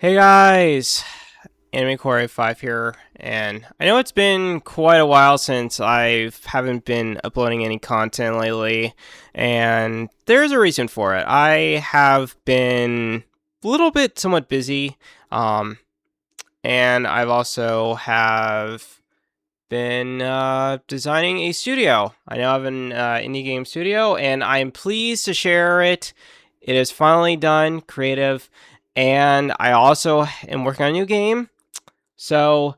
Hey guys, Anime Core 5 here, and I know it's been quite a while since I haven't been uploading any content lately, and there's a reason for it. I have been a little bit somewhat busy, um, and I've also have been designing a studio. I now have an indie game studio, and I'm pleased to share it. It is finally done, creative, and I also am working on a new game. So,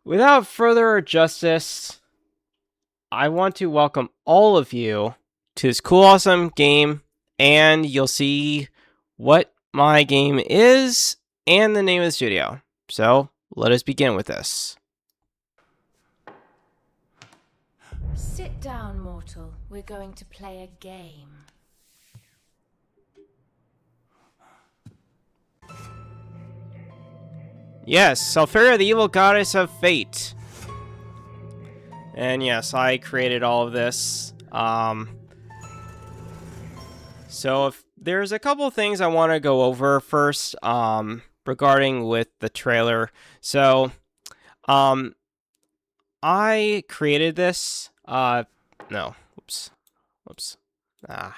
without further justice, I want to welcome all of you to this cool, awesome game, and you'll see what my game is and the name of the studio. So, let us begin with this. Sit down, mortal. We're going to play a game. Yes, Selfaria, the evil goddess of fate. And yes, I created all of this. So if there's a couple of things I want to go over first, regarding with the trailer. So, um, I created this. No, oops. Ah,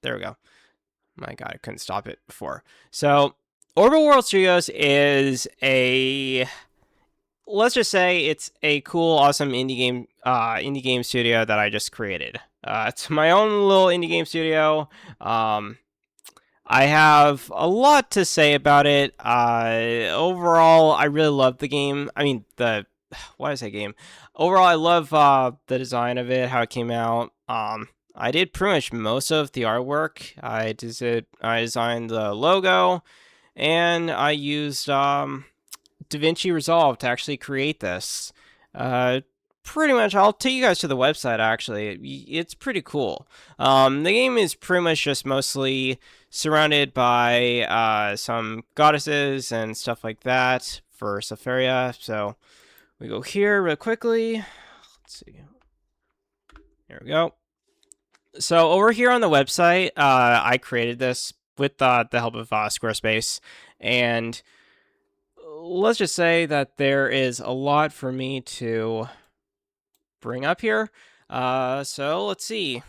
there we go. My God, I couldn't stop it before. So, Orbital World Studios is a, let's just say it's a cool, awesome indie game studio that I just created. It's my own little indie game studio. I have a lot to say about it. Overall, I really love the game. I mean, why did I say game? Overall, I love the design of it, how it came out. I did pretty much most of the artwork. I designed the logo, and I used DaVinci Resolve to actually create this. Uh, Pretty much, I'll take you guys to the website. Actually, it's pretty cool. The game is pretty much just mostly surrounded by some goddesses and stuff like that for Selfaria. So we go here real quickly. Let's see. There we go. So over here on the website, I created this with the help of Squarespace, and let's just say that there is a lot for me to bring up here. So let's see.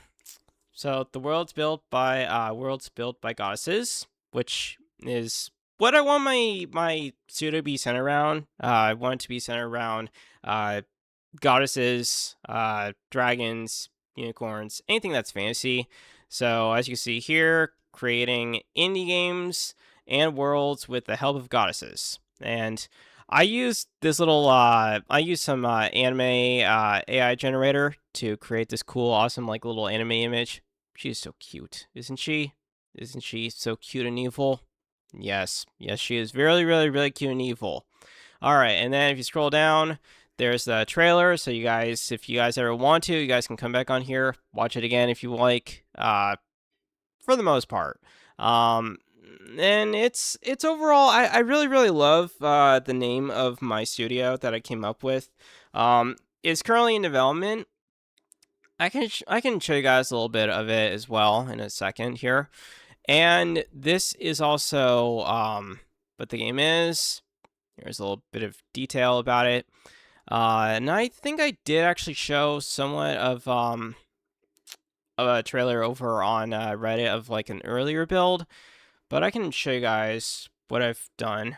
So the world's built by goddesses, which is what I want my studio to be centered around. I want it to be centered around uh, goddesses, dragons, unicorns, anything that's fantasy. So as you can see here, creating indie games and worlds with the help of goddesses. And I used this little, I used some anime AI generator to create this cool, awesome, like little anime image. She's so cute, isn't she? Isn't she so cute and evil? Yes, she is really, really, really cute and evil. All right, and then if you scroll down, there's the trailer. So you guys, if you guys ever want to, you guys can come back on here, watch it again if you like. For the most part. Um, and it's overall, I really, really love the name of my studio that I came up with. It's currently in development. I can show you guys a little bit of it as well in a second here. And this is also what the game is. Here's a little bit of detail about it. And I think I did actually show somewhat of a trailer over on Reddit of like an earlier build, but I can show you guys what I've done.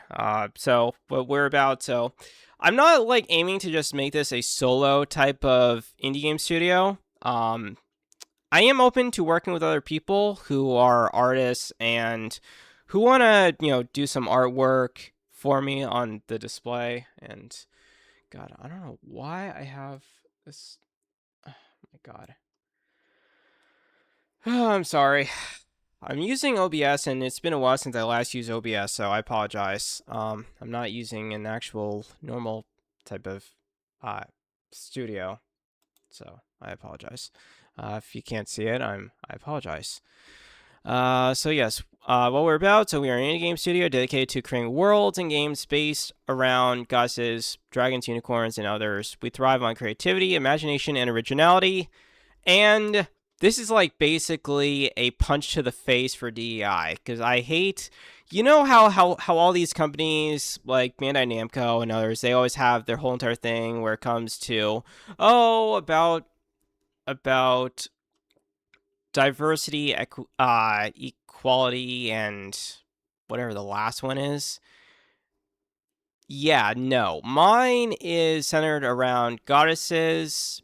So what we're about. So I'm not like aiming to just make this a solo type of indie game studio. I am open to working with other people who are artists and who want to, do some artwork for me on the display. And God, I don't know why I have this. Oh my God. Oh, I'm sorry. I'm using OBS, and it's been a while since I last used OBS, so I apologize. I'm not using an actual normal type of uh, studio, so I apologize. If you can't see it, I apologize. So yes, what we're about. So we are an indie game studio dedicated to creating worlds and games based around goddesses, dragons, unicorns, and others. We thrive on creativity, imagination, and originality, and this is like basically a punch to the face for DEI because I hate, you know how all these companies like Bandai Namco and others, they always have their whole entire thing where it comes to, oh, about diversity, equality, and whatever the last one is. Yeah, no, mine is centered around goddesses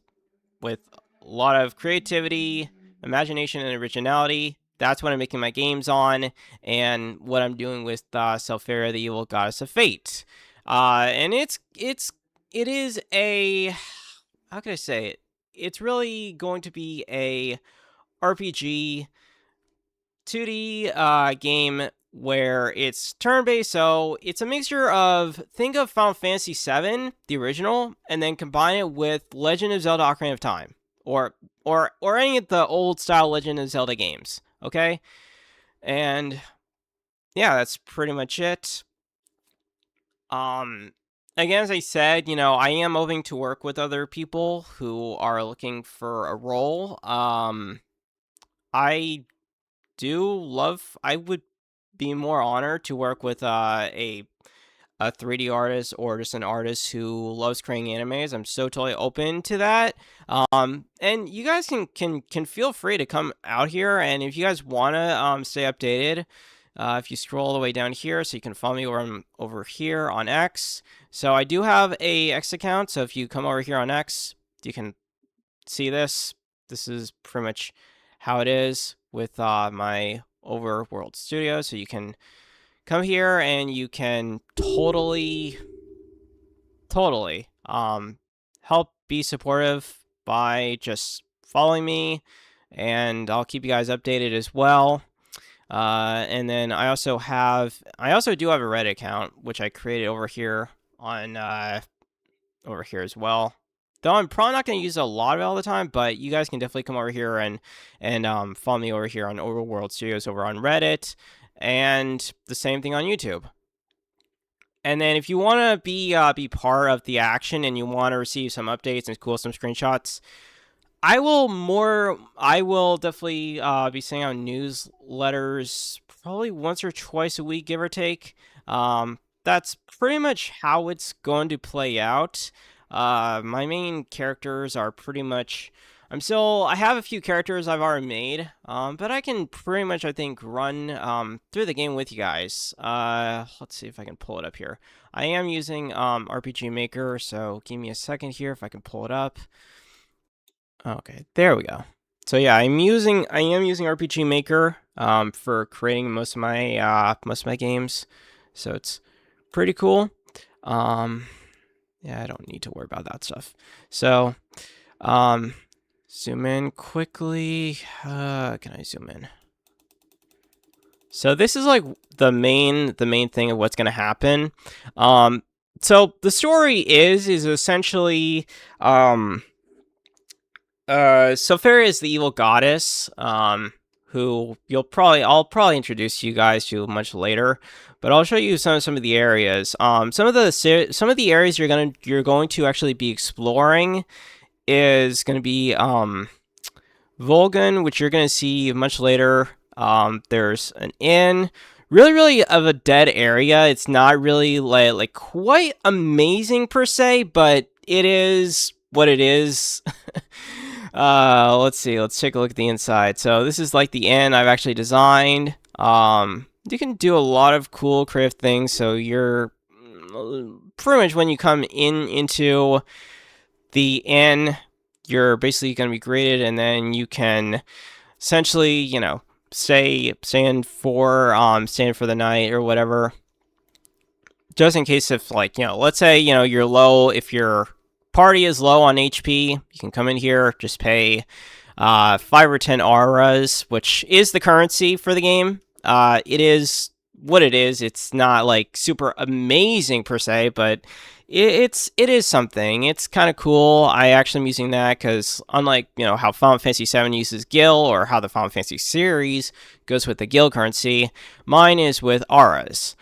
with a lot of creativity, imagination, and originality. That's what I'm making my games on, and what I'm doing with Selfaria, the evil goddess of fate. And it is a, how can I say it? It's really going to be a RPG 2D game where it's turn-based, so it's a mixture of, think of Final Fantasy VII, the original, and then combine it with Legend of Zelda: Ocarina of Time, or any of the old style Legend of Zelda games. Okay, and yeah, that's pretty much it. Um, Again, as I said, I am hoping to work with other people who are looking for a role. I I would be more honored to work with a 3D artist or just an artist who loves creating animes. I'm so totally open to that. And you guys can feel free to come out here, and if you guys want to stay updated, if you scroll all the way down here, so you can follow me over here on X. So I do have a X account, so if you come over here on X, you can see this. This is pretty much how it is with my Overworld Studio. So you can come here and you can totally help be supportive by just following me, and I'll keep you guys updated as well. And then I also do have a Reddit account which I created over here on over here as well. Though I'm probably not going to use a lot of it all the time, but you guys can definitely come over here and follow me over here on Overworld Studios over on Reddit, and the same thing on YouTube. And then if you want to be part of the action and you want to receive some updates and some screenshots, I will definitely be sending out newsletters probably once or twice a week, give or take. That's pretty much how it's going to play out. My main characters are pretty much. I have a few characters I've already made, but I can pretty much, I think, run through the game with you guys. Let's see if I can pull it up here. I am using RPG Maker, so give me a second here if I can pull it up. Okay, there we go. So yeah, I am using RPG Maker for creating most of my games. So it's pretty cool. Yeah, I don't need to worry about that stuff. So, zoom in quickly. Can I zoom in? So this is like the main thing of what's gonna happen. So the story is essentially Selfaria is the evil goddess, who I'll probably introduce you guys to much later, but I'll show you some of the areas. Some of the areas you're going to actually be exploring is going to be Volgan, which you're going to see much later. There's an inn, really of a dead area. It's not really like quite amazing per se, but it is what it is. Let's see. Let's take a look at the inside. So this is like the inn I've actually designed. You can do a lot of cool creative things. So you're pretty much, when you come into the inn, you're basically going to be greeted, and then you can essentially, stay in for the night or whatever. Just in case, if let's say you're low, if your party is low on HP, you can come in here, just pay 5 or 10 auras, which is the currency for the game. It is what it is. It's not like super amazing per se, but it is something. It's kind of cool. I actually am using that because, unlike how Final Fantasy VII uses gil, or how the Final Fantasy series goes with the gil currency, mine is with auras.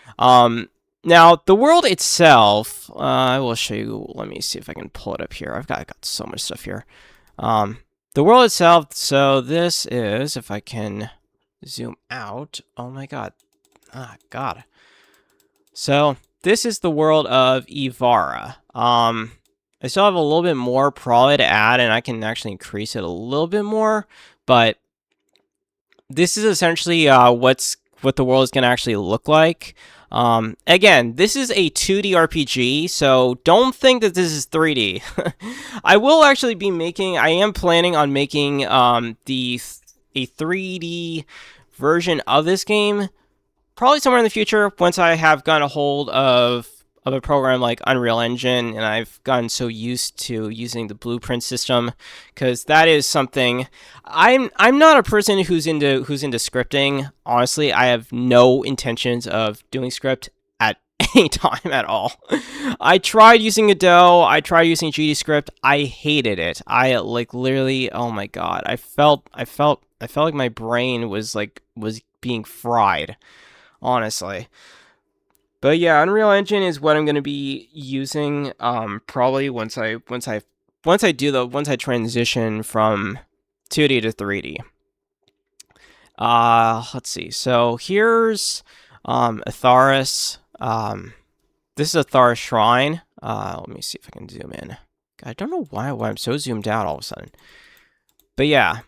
Now, the world itself, I will show you. Let me see if I can pull it up here. I've got so much stuff here. the world itself. So this is, if I can zoom out. Oh my god. Ah, god. So this is the world of Ivara. I still have a little bit more probably to add, and I can actually increase it a little bit more. But this is essentially what the world is going to actually look like. Again, this is a 2D RPG, so don't think that this is 3D. I will actually be making. I am planning on making a 3D version of this game, probably somewhere in the future once I have gotten a hold of a program like Unreal Engine and I've gotten so used to using the blueprint system, because that is something I'm not a person who's into scripting. Honestly, I have no intentions of doing script at any time at all. I tried using Adobe, I tried using GDScript. I hated it. I like literally, oh my god, I felt like my brain was being fried, honestly. But yeah, Unreal Engine is what I'm going to be using probably once I transition from 2D to 3D. Let's see. So here's Atharis. This is Atharis Shrine. Let me see if I can zoom in. I don't know why I'm so zoomed out all of a sudden. But yeah,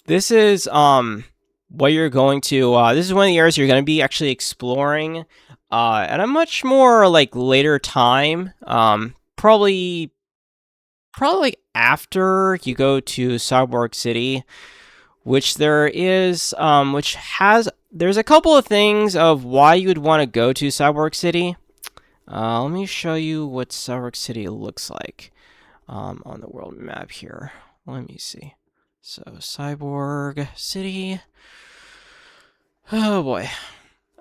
this is what you're going to. This is one of the areas you're going to be actually exploring at a much more like later time. Probably after you go to Cyborg City, which there's a couple of things of why you would want to go to Cyborg City. Let me show you what Cyborg City looks like on the world map here. Let me see. So Cyborg City. Oh boy.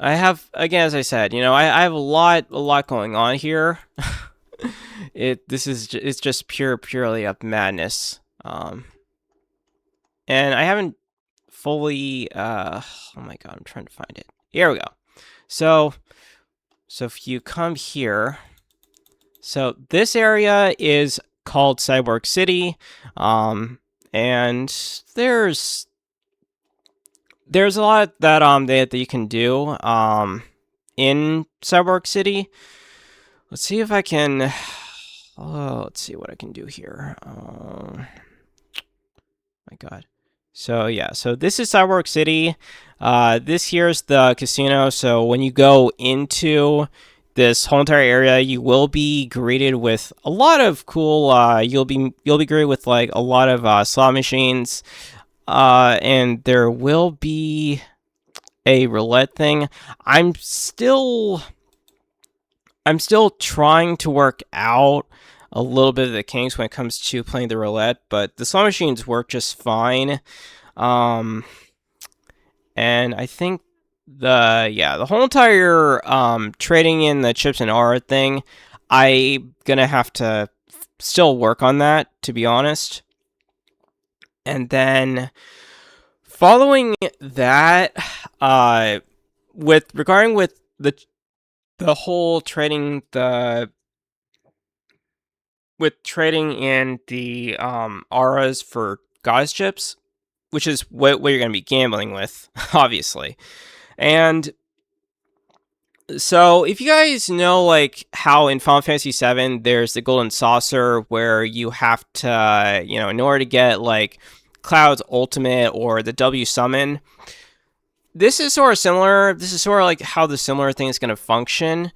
I have, again, as I said, I have a lot going on here. It's just purely up madness. And I haven't fully, oh my god, I'm trying to find it. Here we go. So if you come here, so this area is called Cyborg City, and there's a lot that you can do in Cyborg City. Let's see if I can. Let's see what I can do here. My God. So yeah, so this is Cyborg City. This here's the casino. So when you go into this whole entire area, you will be greeted with a lot of cool. You'll be greeted with like a lot of slot machines. And there will be a roulette thing. I'm still trying to work out a little bit of the kinks when it comes to playing the roulette, but the slot machines work just fine. And I think the whole entire trading in the chips and aura thing, I'm gonna have to still work on that, to be honest. And then following that, with the whole trading trading in the auras for goddess chips, which is what you're going to be gambling with, obviously. And so if you guys know like how in Final Fantasy VII there's the golden saucer where you have to, in order to get like Cloud's ultimate or the W summon, this is sort of similar. This is sort of like how the similar thing is going to function.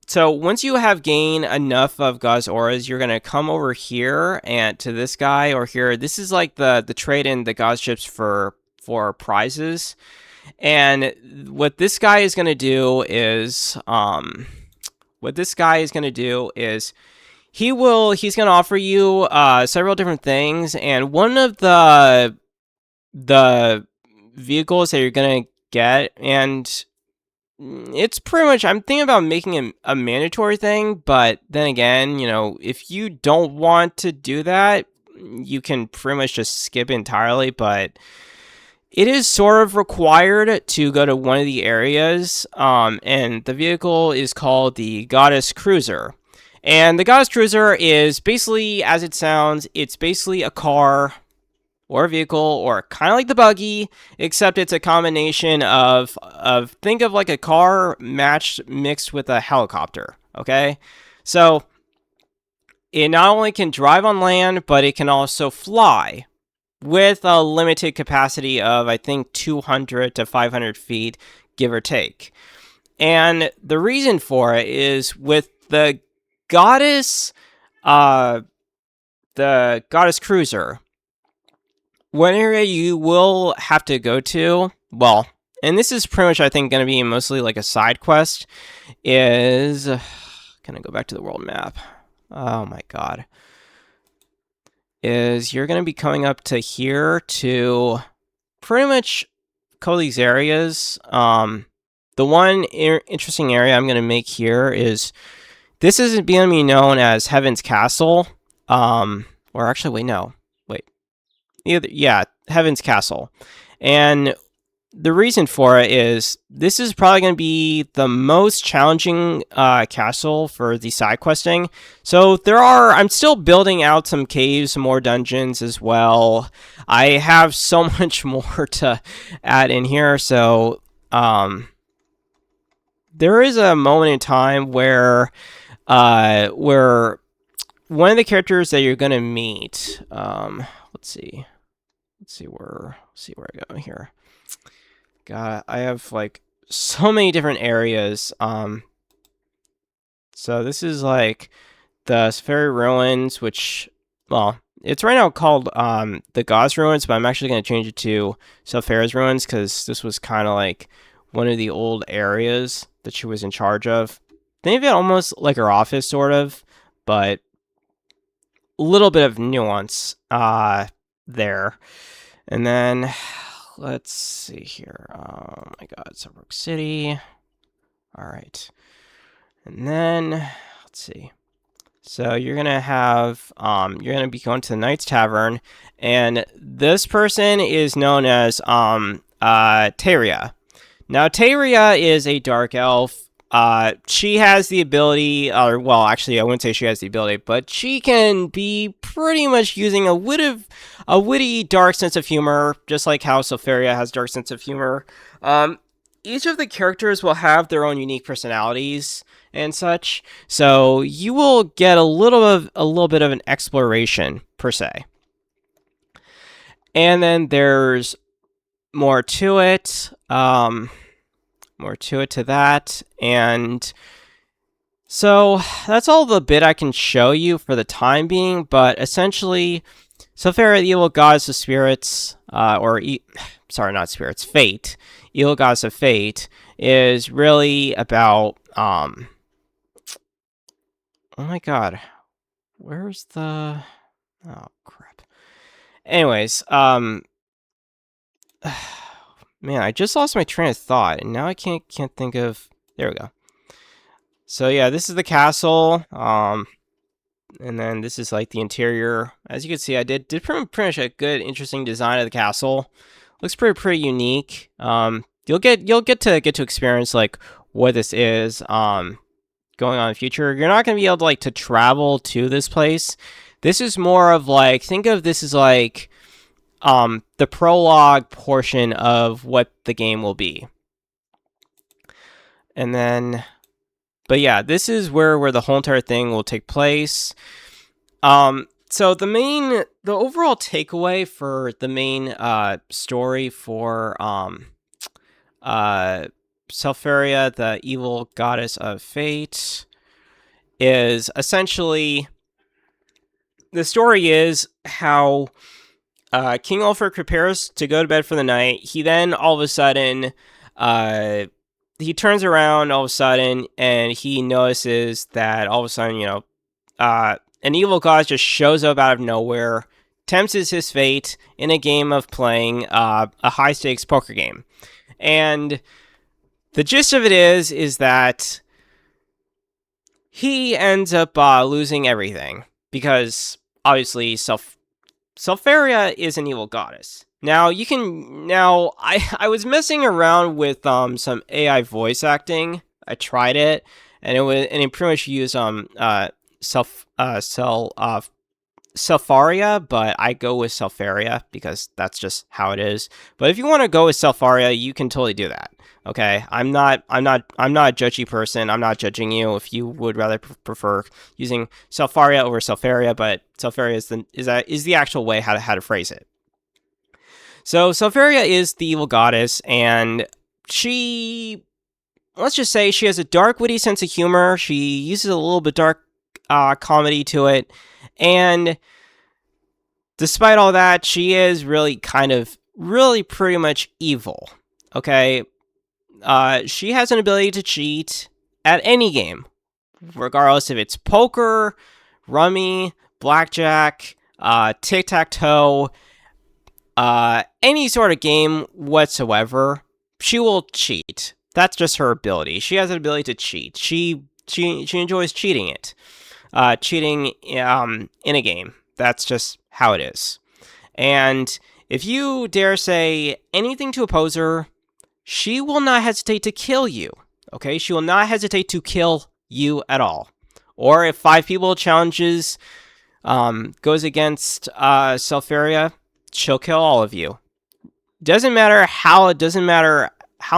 So once you have gained enough of God's auras, you're going to come over here and to this guy or here. This is like the trade in the God's chips for prizes. And what this guy is going to do is he's going to offer you several different things, and one of the vehicles that you're going to get, and it's pretty much, I'm thinking about making it a mandatory thing, but then again, if you don't want to do that, you can pretty much just skip entirely, but it is sort of required to go to one of the areas, and the vehicle is called the Goddess Cruiser. And the Goddess Cruiser is basically, as it sounds, it's basically a car or a vehicle, or kind of like the buggy, except it's a combination of think of like a car mixed with a helicopter. Okay, so it not only can drive on land, but it can also fly with a limited capacity of, I think, 200 to 500 feet, give or take. And the reason for it is with goddess, uh, the goddess cruiser, one area you will have to go to, well, and this is pretty much, I think, going to be mostly like a side quest, is, can I go back to the world map? Oh my god. Is you're going to be coming up to here to pretty much cover these areas. The one interesting area I'm going to make here is, this is going to be known as Heaven's Castle. Or actually, wait, no. Wait. Yeah, Heaven's Castle. And the reason for it is, this is probably going to be the most challenging castle for the side questing. So I'm still building out some caves, some more dungeons as well. I have so much more to add in here. So there is a moment in time where one of the characters that you're going to meet, let's see where I go here. God, I have like so many different areas. So this is like the Selfaria ruins, which, well, it's right now called the Gauss ruins, but I'm actually going to change it to Selfaria's ruins, because this was kind of like one of the old areas that she was in charge of. Think of it almost like her office, sort of, but a little bit of nuance there. And then let's see here. Oh my god, Suburb City. All right. And then let's see. So you're going to have you're going to be going to the Knight's Tavern, and this person is known as Taria. Now Taria is a dark elf. She has the ability, or well, actually, I wouldn't say she has the ability, but she can be pretty much using a witty, dark sense of humor, just like how Selfaria has dark sense of humor. Each of the characters will have their own unique personalities and such, so you will get a little bit of an exploration per se. And then there's more to it. More to it to that, and so that's all the bit I can show you for the time being. But essentially, Selfaria, the evil goddess of spirits, sorry, not spirits, fate, evil goddess of fate, is really about oh my god, where's the, oh crap. Anyways, man, I just lost my train of thought, and now I can't think of. There we go. So yeah, this is the castle, and then this is like the interior. As you can see, I did pretty much a good, interesting design of the castle. Looks pretty unique. You'll get to experience like what this is going on in the future. You're not gonna be able to to travel to this place. This is more of like, think of this as like the prologue portion of what the game will be. And then, but yeah, this is where the whole entire thing will take place. So the overall takeaway for the main story for Selfaria, the evil goddess of fate, is essentially, the story is how King Ulfric prepares to go to bed for the night. He then, all of a sudden, he turns around all of a sudden, and he notices that all of a sudden, an evil god just shows up out of nowhere, tempts his fate in a game of playing a high-stakes poker game. And the gist of it is that he ends up losing everything, because obviously Selfaria is an evil goddess. Now I was messing around with some AI voice acting. I tried it, and it pretty much used Selfaria, but I go with Selfaria because that's just how it is. But if you want to go with Selfaria, you can totally do that. Okay, I'm not a judgy person. I'm not judging you if you would rather prefer using Selfaria over Selfaria, but Selfaria is the actual way how to phrase it. So Selfaria is the evil goddess, and she, let's just say, she has a dark, witty sense of humor. She uses a little bit dark comedy to it, and despite all that, she is really pretty much evil. Okay, she has an ability to cheat at any game, regardless if it's poker, rummy, blackjack, tic-tac-toe, any sort of game whatsoever. She will cheat. That's just her ability. She has an ability to cheat. She enjoys cheating it. Cheating in a game. That's just how it is. And if you dare say anything to oppose her, she will not hesitate to kill you. Okay? She will not hesitate to kill you at all. Or if 5 people challenges goes against Selfaria, she'll kill all of you. Doesn't matter how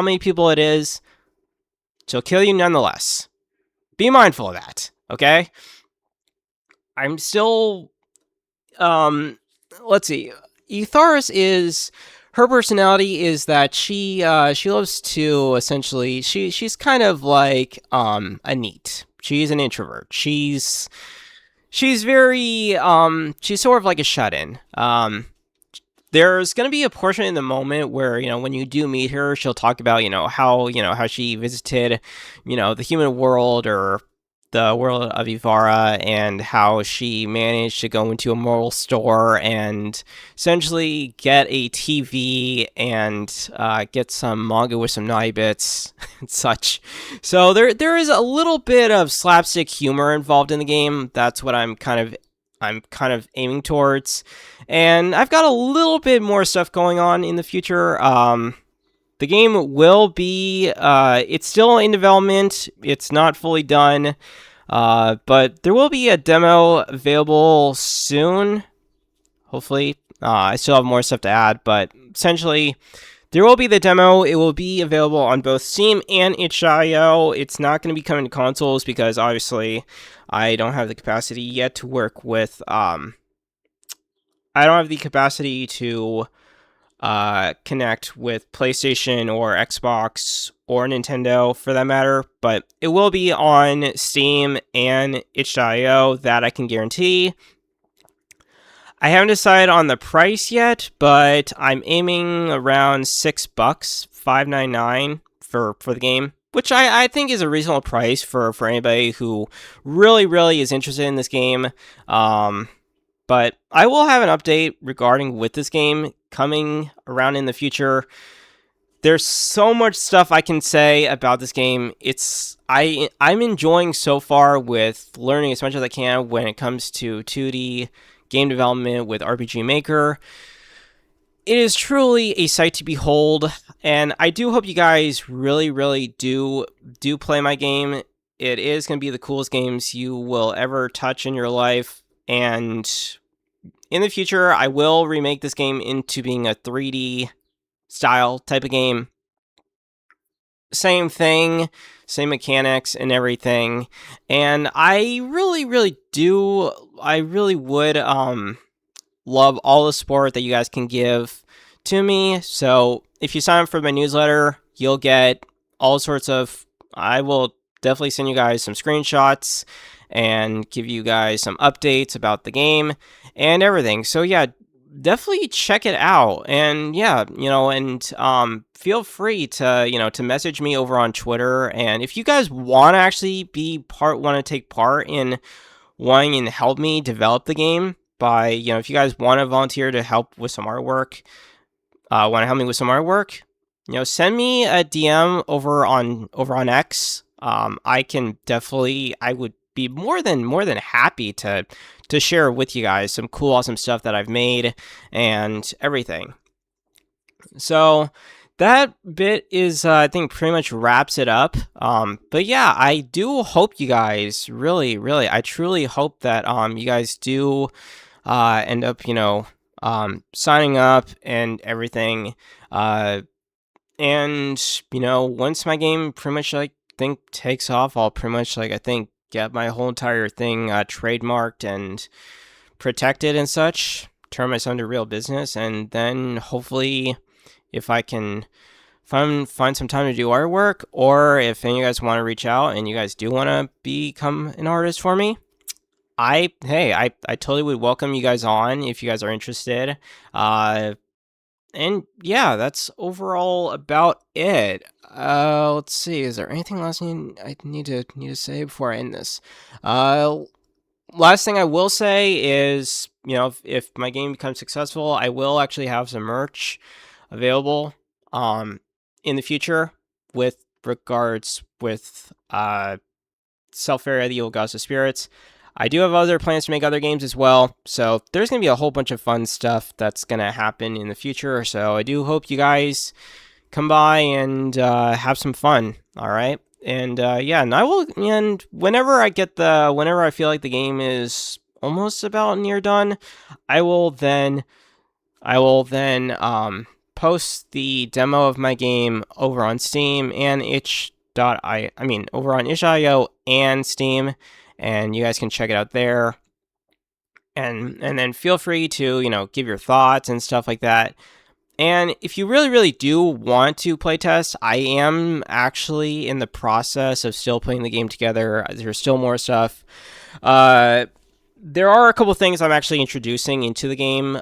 many people it is, she'll kill you nonetheless. Be mindful of that, okay? I'm still let's see. Etharis is her personality is that she loves to essentially she's kind of like a neat. She's an introvert. She's very she's sort of like a shut-in. There's going to be a portion in the moment where, when you do meet her, she'll talk about, how she visited, the human world or the world of Ivara, and how she managed to go into a mobile store and essentially get a TV and get some manga with some naughty bits and such. So there is a little bit of slapstick humor involved in the game. That's what I'm kind of aiming towards. And I've got a little bit more stuff going on in the future. The game will be, it's still in development. It's not fully done. But there will be a demo available soon. Hopefully. I still have more stuff to add, but essentially, there will be the demo. It will be available on both Steam and itch.io. It's not going to be coming to consoles because obviously I don't have the capacity yet to work with, I don't have the capacity to connect with PlayStation or Xbox or Nintendo for that matter, but it will be on Steam and itch.io, that I can guarantee. I haven't decided on the price yet, but I'm aiming around $6, $5.99 for the game, which I think is a reasonable price for anybody who really is interested in this game. But I will have an update regarding with this game coming around in the future. There's so much stuff I can say about this game. I'm enjoying so far with learning as much as I can when it comes to 2D game development with RPG Maker. It is truly a sight to behold, and I do hope you guys really do play my game. It is going to be the coolest games you will ever touch in your life, and in the future, I will remake this game into being a 3D style type of game. Same thing, same mechanics and everything. And I really would love all the support that you guys can give to me. So if you sign up for my newsletter, you'll get all sorts of, I will definitely send you guys some screenshots and give you guys some updates about the game and everything. So yeah, definitely check it out. And yeah, and feel free to, to message me over on Twitter. And if you guys want to actually want to take part in wanting to help me develop the game by, if you guys want to volunteer to help with some artwork, want to help me with some artwork, send me a DM over on X. I would be more than happy to share with you guys some cool, awesome stuff that I've made and everything. So that bit is, I think, pretty much wraps it up. But yeah, I do hope you guys really, I truly hope that you guys do end up, signing up and everything. And once my game pretty much like think takes off, I'll pretty much like I think get my whole entire thing trademarked and protected and such. Turn myself into real business, and then hopefully, if I can find some time to do artwork, or if any of you guys want to reach out and you guys do want to become an artist for me, I totally would welcome you guys on if you guys are interested. And yeah, that's overall about it. Let's see. Is there anything else I need to say before I end this? Last thing I will say is, if my game becomes successful, I will actually have some merch available in the future with regards with Selfaria, the Old Gods of Spirits. I do have other plans to make other games as well, so there's going to be a whole bunch of fun stuff that's going to happen in the future, so I do hope you guys come by and have some fun, alright? And yeah, and whenever I feel like the game is almost about near done, I will then post the demo of my game over on Steam and over on itch.io and Steam, and you guys can check it out there. And then feel free to, give your thoughts and stuff like that. And if you really do want to playtest, I am actually in the process of still putting the game together. There's still more stuff. There are a couple things I'm actually introducing into the game.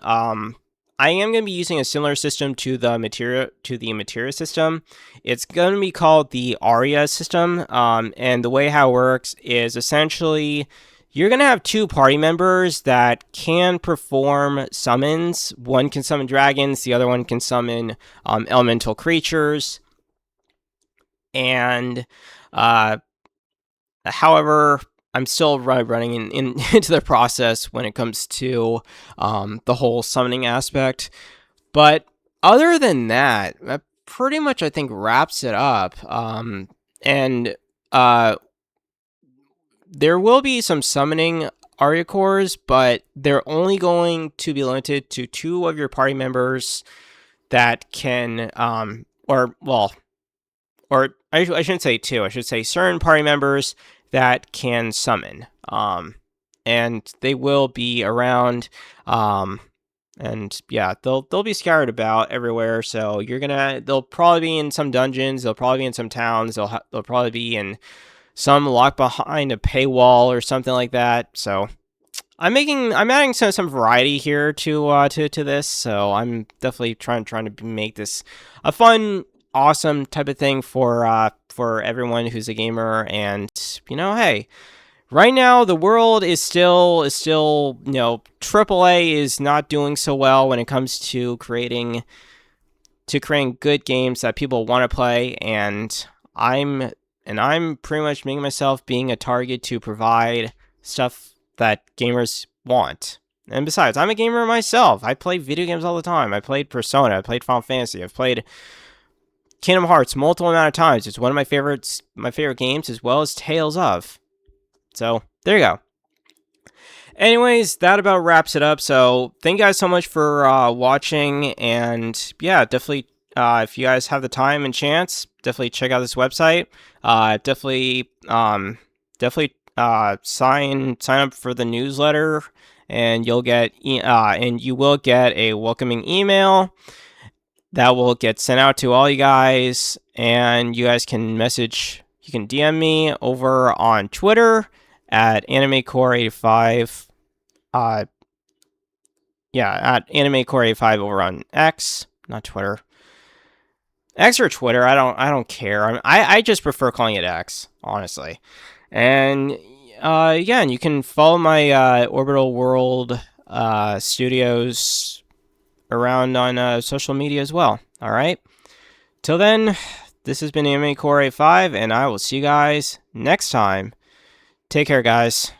I am going to be using a similar system to the materia system. It's going to be called the Aria system, and the way how it works is essentially you're going to have two party members that can perform summons. One can summon dragons, the other one can summon elemental creatures. And however, I'm still running into the process when it comes to the whole summoning aspect. But other than that pretty much I think wraps it up. And there will be some summoning Aria cores, but they're only going to be limited to two of your party members that can, or I shouldn't say two, I should say certain party members that can summon. And they will be around, and yeah, they'll be scattered about everywhere. So they'll probably be in some dungeons, they'll probably be in some towns, they'll probably be in some locked behind a paywall or something like that. So I'm adding some variety here to this. So I'm definitely trying to make this a fun, awesome type of thing for everyone who's a gamer. And hey, right now the world is still AAA is not doing so well when it comes to creating good games that people want to play, and I'm pretty much making myself being a target to provide stuff that gamers want. And besides, I'm a gamer myself. I play video games all the time. I played Persona, I played Final Fantasy, I've played Kingdom Hearts multiple amount of times. It's one of my favorite games, as well as Tales of. So there you go. Anyways, that about wraps it up. So thank you guys so much for watching, and yeah, definitely if you guys have the time and chance, definitely check out this website. Definitely sign up for the newsletter, and you will get a welcoming email that will get sent out to all you guys, and you guys can DM me over on Twitter at AnimeCore85. At AnimeCore85 over on X, not Twitter. X or Twitter, I don't care. I just prefer calling it X, honestly. And yeah, and you can follow my Orbital World Studios around on social media as well. All right. Till then, this has been AnimeCore85, and I will see you guys next time. Take care, guys.